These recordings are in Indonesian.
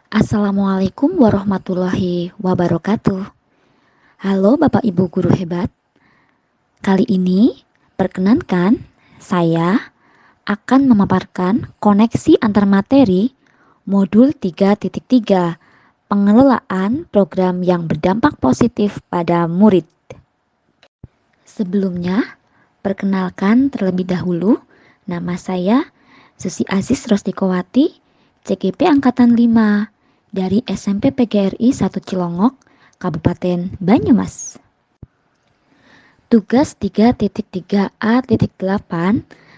Assalamualaikum warahmatullahi wabarakatuh. Halo Bapak Ibu guru hebat. Kali ini perkenankan saya akan memaparkan koneksi antar materi modul 3.3 pengelolaan program yang berdampak positif pada murid. Sebelumnya, perkenalkan terlebih dahulu, nama saya Susi Aziz Rostikowati, CGP Angkatan 5 dari SMP PGRI 1 Cilongok, Kabupaten Banyumas. Tugas 3.3a.8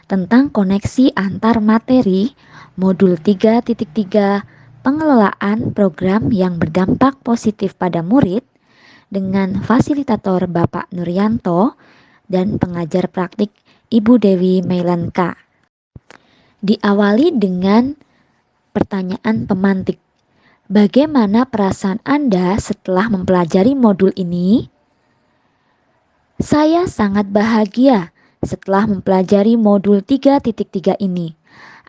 tentang koneksi antar materi modul 3.3 pengelolaan program yang berdampak positif pada murid dengan fasilitator Bapak Nuryanto dan pengajar praktik Ibu Dewi Mailanka. Diawali dengan pertanyaan pemantik. Bagaimana perasaan Anda setelah mempelajari modul ini? Saya sangat bahagia setelah mempelajari modul 3.3 ini.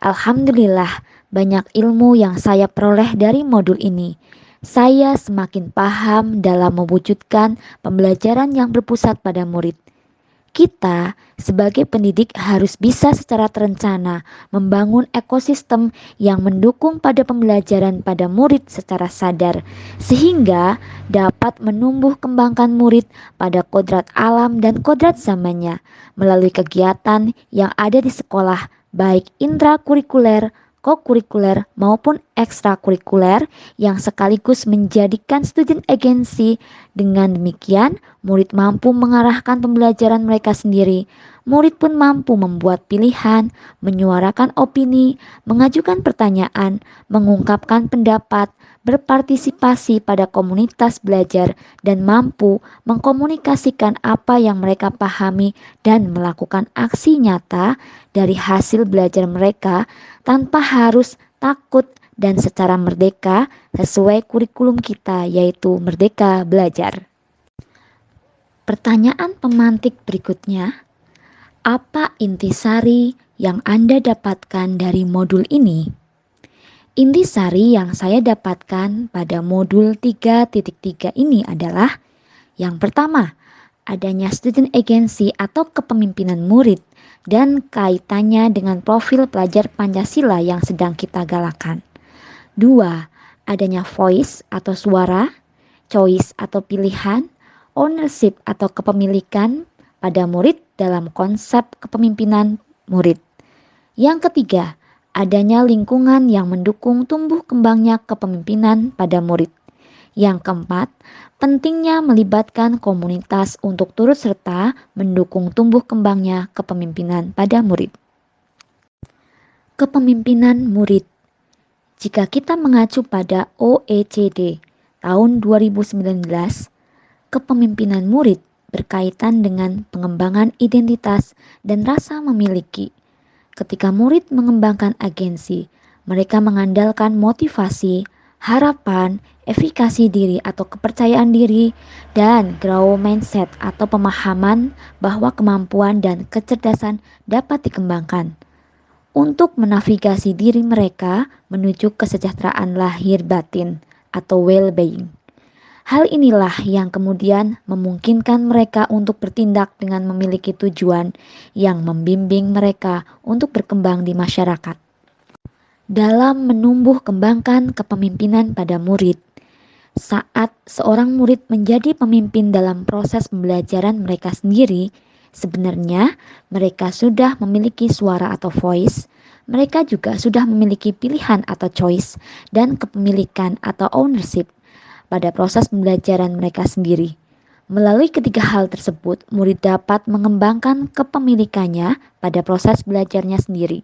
Alhamdulillah, banyak ilmu yang saya peroleh dari modul ini. Saya semakin paham dalam mewujudkan pembelajaran yang berpusat pada murid. Kita sebagai pendidik harus bisa secara terencana membangun ekosistem yang mendukung pada pembelajaran pada murid secara sadar, sehingga dapat menumbuh kembangkan murid pada kodrat alam dan kodrat zamannya melalui kegiatan yang ada di sekolah, baik intrakurikuler, kokurikuler maupun ekstrakurikuler yang sekaligus menjadikan student agency. Dengan demikian, murid mampu mengarahkan pembelajaran mereka sendiri. Murid pun mampu membuat pilihan, menyuarakan opini, mengajukan pertanyaan, mengungkapkan pendapat, berpartisipasi pada komunitas belajar, dan mampu mengkomunikasikan apa yang mereka pahami dan melakukan aksi nyata dari hasil belajar mereka tanpa harus takut dan secara merdeka sesuai kurikulum kita, yaitu Merdeka Belajar. Pertanyaan pemantik berikutnya, apa intisari yang Anda dapatkan dari modul ini? Intisari yang saya dapatkan pada modul 3.3 ini adalah yang pertama, adanya student agency atau kepemimpinan murid dan kaitannya dengan profil pelajar Pancasila yang sedang kita galakan. 2. Adanya voice atau suara, choice atau pilihan, ownership atau kepemilikan pada murid dalam konsep kepemimpinan murid. Yang ketiga, adanya lingkungan yang mendukung tumbuh kembangnya kepemimpinan pada murid. Yang keempat, pentingnya melibatkan komunitas untuk turut serta mendukung tumbuh kembangnya kepemimpinan pada murid. Kepemimpinan murid. Jika kita mengacu pada OECD tahun 2019, kepemimpinan murid berkaitan dengan pengembangan identitas dan rasa memiliki. Ketika murid mengembangkan agensi, mereka mengandalkan motivasi, harapan, efikasi diri atau kepercayaan diri, dan grow mindset atau pemahaman bahwa kemampuan dan kecerdasan dapat dikembangkan untuk menavigasi diri mereka menuju kesejahteraan lahir batin atau well-being. Hal inilah yang kemudian memungkinkan mereka untuk bertindak dengan memiliki tujuan yang membimbing mereka untuk berkembang di masyarakat. Dalam menumbuh kembangkan kepemimpinan pada murid, saat seorang murid menjadi pemimpin dalam proses pembelajaran mereka sendiri, sebenarnya mereka sudah memiliki suara atau voice, mereka juga sudah memiliki pilihan atau choice dan kepemilikan atau ownership pada proses pembelajaran mereka sendiri. Melalui ketiga hal tersebut, murid dapat mengembangkan kepemilikannya pada proses belajarnya sendiri.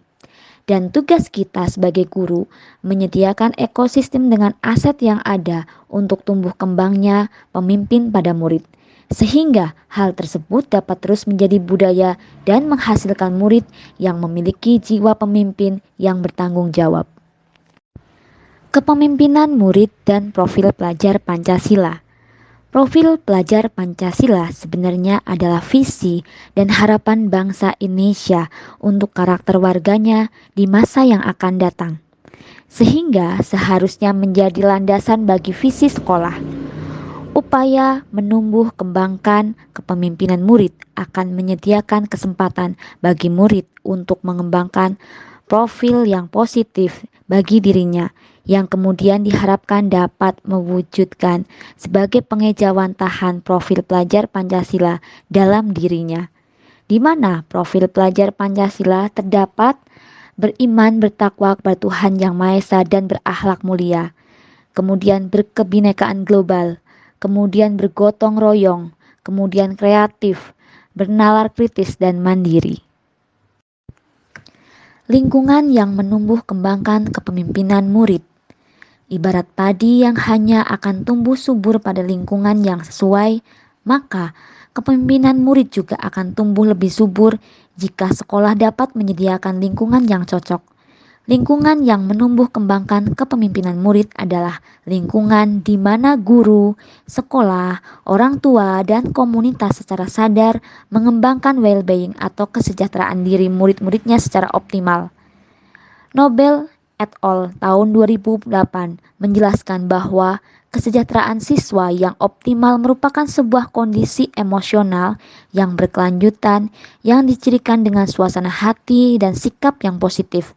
Dan tugas kita sebagai guru menyediakan ekosistem dengan aset yang ada untuk tumbuh kembangnya pemimpin pada murid. Sehingga hal tersebut dapat terus menjadi budaya dan menghasilkan murid yang memiliki jiwa pemimpin yang bertanggung jawab. Kepemimpinan murid dan profil pelajar Pancasila. Profil pelajar Pancasila sebenarnya adalah visi dan harapan bangsa Indonesia untuk karakter warganya di masa yang akan datang. sehingga seharusnya menjadi landasan bagi visi sekolah. Upaya menumbuh kembangkan kepemimpinan murid akan menyediakan kesempatan bagi murid untuk mengembangkan profil yang positif bagi dirinya, yang kemudian diharapkan dapat mewujudkan sebagai pengejawantahan profil pelajar Pancasila dalam dirinya, di mana profil pelajar Pancasila terdapat beriman, bertakwa kepada Tuhan Yang Maha Esa dan berakhlak mulia, kemudian berkebinekaan global, kemudian bergotong royong, kemudian kreatif, bernalar kritis dan mandiri. Lingkungan yang menumbuh kembangkan kepemimpinan murid. Ibarat padi yang hanya akan tumbuh subur pada lingkungan yang sesuai, maka kepemimpinan murid juga akan tumbuh lebih subur jika sekolah dapat menyediakan lingkungan yang cocok. Lingkungan yang menumbuh kembangkan kepemimpinan murid adalah lingkungan di mana guru, sekolah, orang tua, dan komunitas secara sadar mengembangkan well-being atau kesejahteraan diri murid-muridnya secara optimal. Nobel et al. Tahun 2008 menjelaskan bahwa kesejahteraan siswa yang optimal merupakan sebuah kondisi emosional yang berkelanjutan yang dicirikan dengan suasana hati dan sikap yang positif,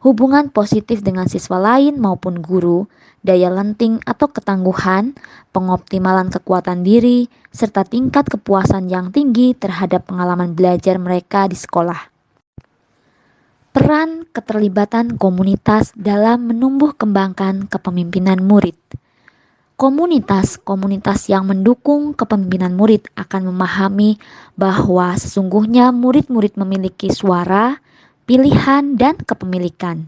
hubungan positif dengan siswa lain maupun guru, daya lenting atau ketangguhan, pengoptimalan kekuatan diri, serta tingkat kepuasan yang tinggi terhadap pengalaman belajar mereka di sekolah. Peran keterlibatan komunitas dalam menumbuh kembangkan kepemimpinan murid. Komunitas-komunitas yang mendukung kepemimpinan murid akan memahami bahwa sesungguhnya murid-murid memiliki suara, pilihan, dan kepemilikan.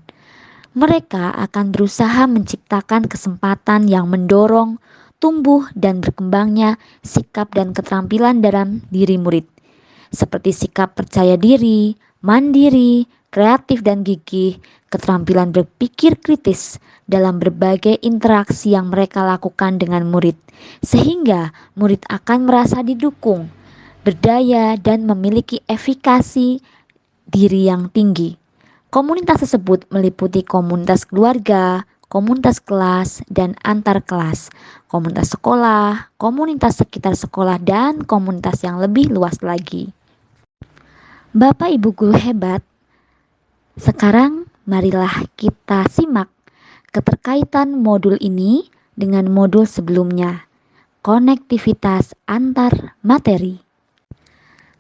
Mereka akan berusaha menciptakan kesempatan yang mendorong tumbuh dan berkembangnya sikap dan keterampilan dalam diri murid, seperti sikap percaya diri, mandiri, kreatif dan gigih, keterampilan berpikir kritis dalam berbagai interaksi yang mereka lakukan dengan murid, sehingga murid akan merasa didukung, berdaya, dan memiliki efikasi diri yang tinggi. Komunitas tersebut meliputi komunitas keluarga, komunitas kelas, dan antar kelas, komunitas sekolah, komunitas sekitar sekolah, dan komunitas yang lebih luas lagi. Bapak Ibu guru hebat, sekarang marilah kita simak keterkaitan modul ini dengan modul sebelumnya, konektivitas antar materi.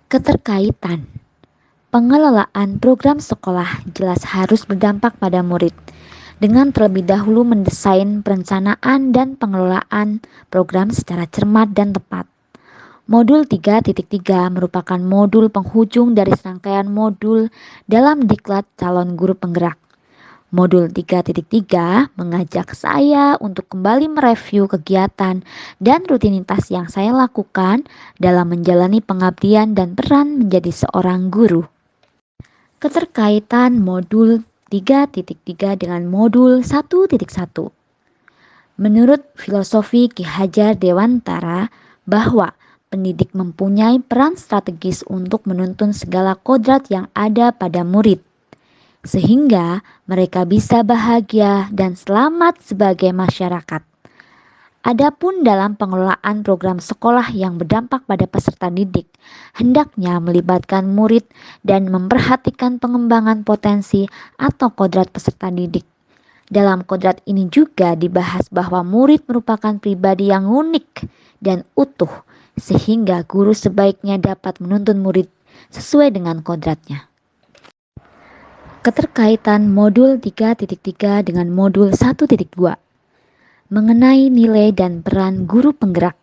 Keterkaitan. Pengelolaan program sekolah jelas harus berdampak pada murid, dengan terlebih dahulu mendesain perencanaan dan pengelolaan program secara cermat dan tepat. Modul 3.3 merupakan modul penghujung dari serangkaian modul dalam diklat calon guru penggerak. Modul 3.3 mengajak saya untuk kembali mereview kegiatan dan rutinitas yang saya lakukan dalam menjalani pengabdian dan peran menjadi seorang guru. Keterkaitan modul 3.3 dengan modul 1.1. Menurut filosofi Ki Hajar Dewantara bahwa pendidik mempunyai peran strategis untuk menuntun segala kodrat yang ada pada murid, sehingga mereka bisa bahagia dan selamat sebagai masyarakat. Adapun dalam pengelolaan program sekolah yang berdampak pada peserta didik, hendaknya melibatkan murid dan memperhatikan pengembangan potensi atau kodrat peserta didik. Dalam kodrat ini juga dibahas bahwa murid merupakan pribadi yang unik dan utuh, sehingga guru sebaiknya dapat menuntun murid sesuai dengan kodratnya. Keterkaitan modul 3.3 dengan modul 1.2 mengenai nilai dan peran guru penggerak.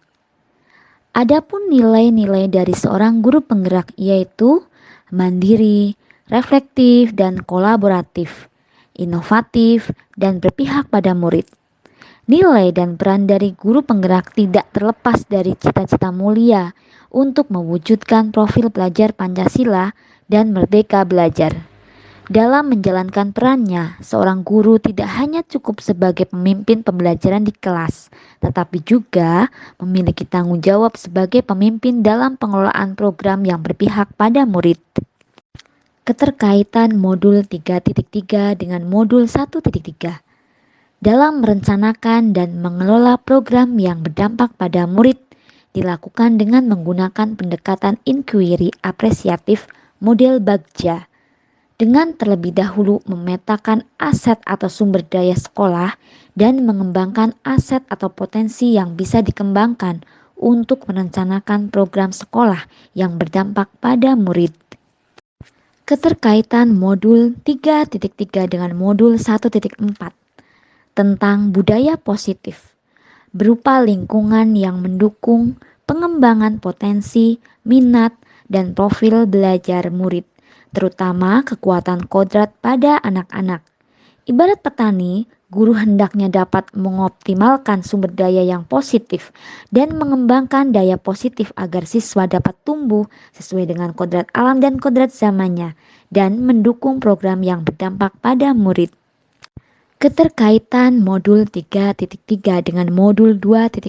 Adapun nilai-nilai dari seorang guru penggerak yaitu mandiri, reflektif dan kolaboratif, inovatif dan berpihak pada murid. Nilai dan peran dari guru penggerak tidak terlepas dari cita-cita mulia untuk mewujudkan profil pelajar Pancasila dan merdeka belajar. Dalam menjalankan perannya, seorang guru tidak hanya cukup sebagai pemimpin pembelajaran di kelas, tetapi juga memiliki tanggung jawab sebagai pemimpin dalam pengelolaan program yang berpihak pada murid. Keterkaitan modul 3.3 dengan modul 1.3. dalam merencanakan dan mengelola program yang berdampak pada murid dilakukan dengan menggunakan pendekatan inquiry apresiatif model Bagja, dengan terlebih dahulu memetakan aset atau sumber daya sekolah dan mengembangkan aset atau potensi yang bisa dikembangkan untuk merencanakan program sekolah yang berdampak pada murid. Keterkaitan modul 3.3 dengan modul 1.4 tentang budaya positif berupa lingkungan yang mendukung pengembangan potensi, minat, dan profil belajar murid, terutama kekuatan kodrat pada anak-anak. Ibarat petani, guru hendaknya dapat mengoptimalkan sumber daya yang positif dan mengembangkan daya positif agar siswa dapat tumbuh sesuai dengan kodrat alam dan kodrat zamannya dan mendukung program yang berdampak pada murid. Keterkaitan modul 3.3 dengan modul 2.1.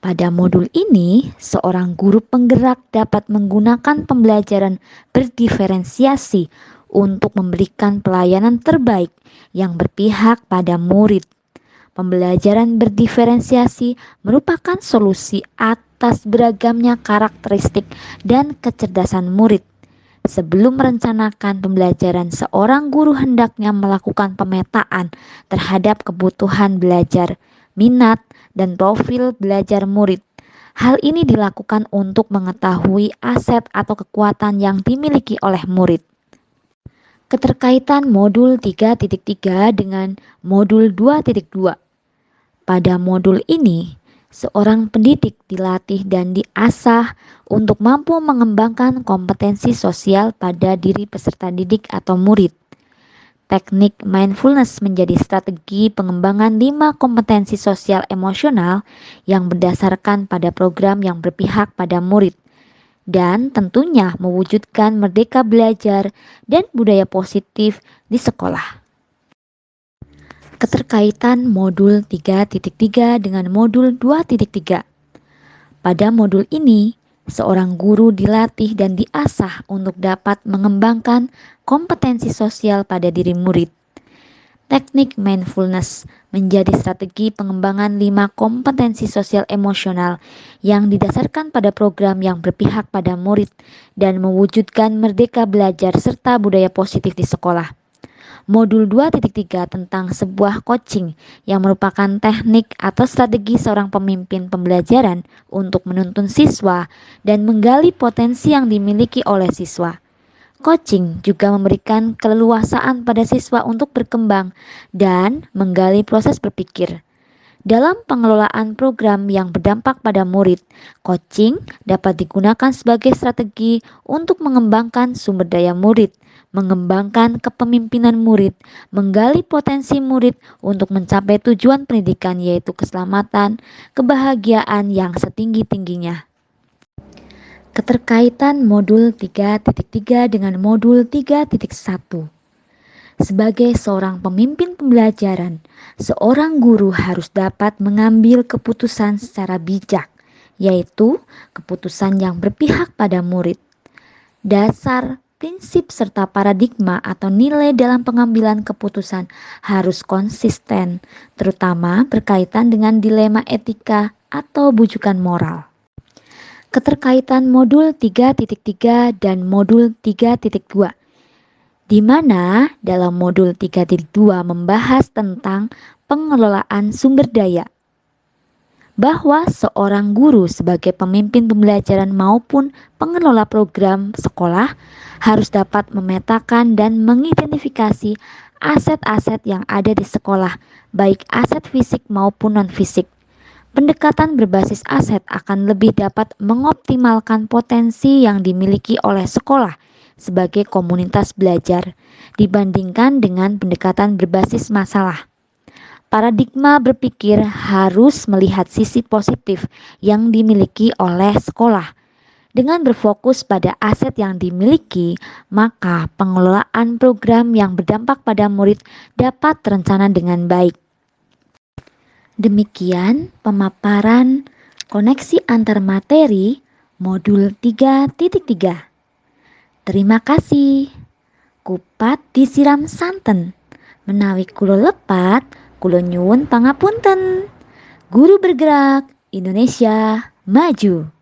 Pada modul ini, seorang guru penggerak dapat menggunakan pembelajaran berdiferensiasi untuk memberikan pelayanan terbaik yang berpihak pada murid. Pembelajaran berdiferensiasi merupakan solusi atas beragamnya karakteristik dan kecerdasan murid. Sebelum merencanakan pembelajaran, seorang guru hendaknya melakukan pemetaan terhadap kebutuhan belajar, minat, dan profil belajar murid. Hal ini dilakukan untuk mengetahui aset atau kekuatan yang dimiliki oleh murid. Keterkaitan modul 3.3 dengan modul 2.2. Pada modul ini, seorang pendidik dilatih dan diasah untuk mampu mengembangkan kompetensi sosial pada diri peserta didik atau murid. Teknik mindfulness menjadi strategi pengembangan 5 kompetensi sosial emosional yang berdasarkan pada program yang berpihak pada murid dan tentunya mewujudkan merdeka belajar dan budaya positif di sekolah. Keterkaitan modul 3.3 dengan modul 2.3. Pada modul ini, seorang guru dilatih dan diasah untuk dapat mengembangkan kompetensi sosial pada diri murid. Teknik mindfulness menjadi strategi pengembangan 5 kompetensi sosial emosional yang didasarkan pada program yang berpihak pada murid dan mewujudkan merdeka belajar serta budaya positif di sekolah. Modul 2.3 tentang sebuah coaching yang merupakan teknik atau strategi seorang pemimpin pembelajaran untuk menuntun siswa dan menggali potensi yang dimiliki oleh siswa. Coaching juga memberikan keleluasaan pada siswa untuk berkembang dan menggali proses berpikir. Dalam pengelolaan program yang berdampak pada murid, coaching dapat digunakan sebagai strategi untuk mengembangkan sumber daya murid, mengembangkan kepemimpinan murid, menggali potensi murid untuk mencapai tujuan pendidikan yaitu keselamatan, kebahagiaan yang setinggi-tingginya. Keterkaitan modul 3.3 dengan modul 3.1. Sebagai seorang pemimpin pembelajaran, seorang guru harus dapat mengambil keputusan secara bijak, yaitu keputusan yang berpihak pada murid. Dasar, prinsip, serta paradigma atau nilai dalam pengambilan keputusan harus konsisten, terutama berkaitan dengan dilema etika atau bujukan moral. Keterkaitan modul 3.3 dan modul 3.2, di mana dalam modul 3.2 membahas tentang pengelolaan sumber daya, bahwa seorang guru sebagai pemimpin pembelajaran maupun pengelola program sekolah harus dapat memetakan dan mengidentifikasi aset-aset yang ada di sekolah, baik aset fisik maupun non-fisik. Pendekatan berbasis aset akan lebih dapat mengoptimalkan potensi yang dimiliki oleh sekolah sebagai komunitas belajar dibandingkan dengan pendekatan berbasis masalah. Paradigma berpikir harus melihat sisi positif yang dimiliki oleh sekolah. Dengan berfokus pada aset yang dimiliki, maka pengelolaan program yang berdampak pada murid dapat terencana dengan baik. Demikian pemaparan koneksi antar materi modul 3.3. Terima kasih. Kupat disiram santan, Menawi kulo lepat, kulo nyuwun pangapunten. Guru bergerak, Indonesia maju.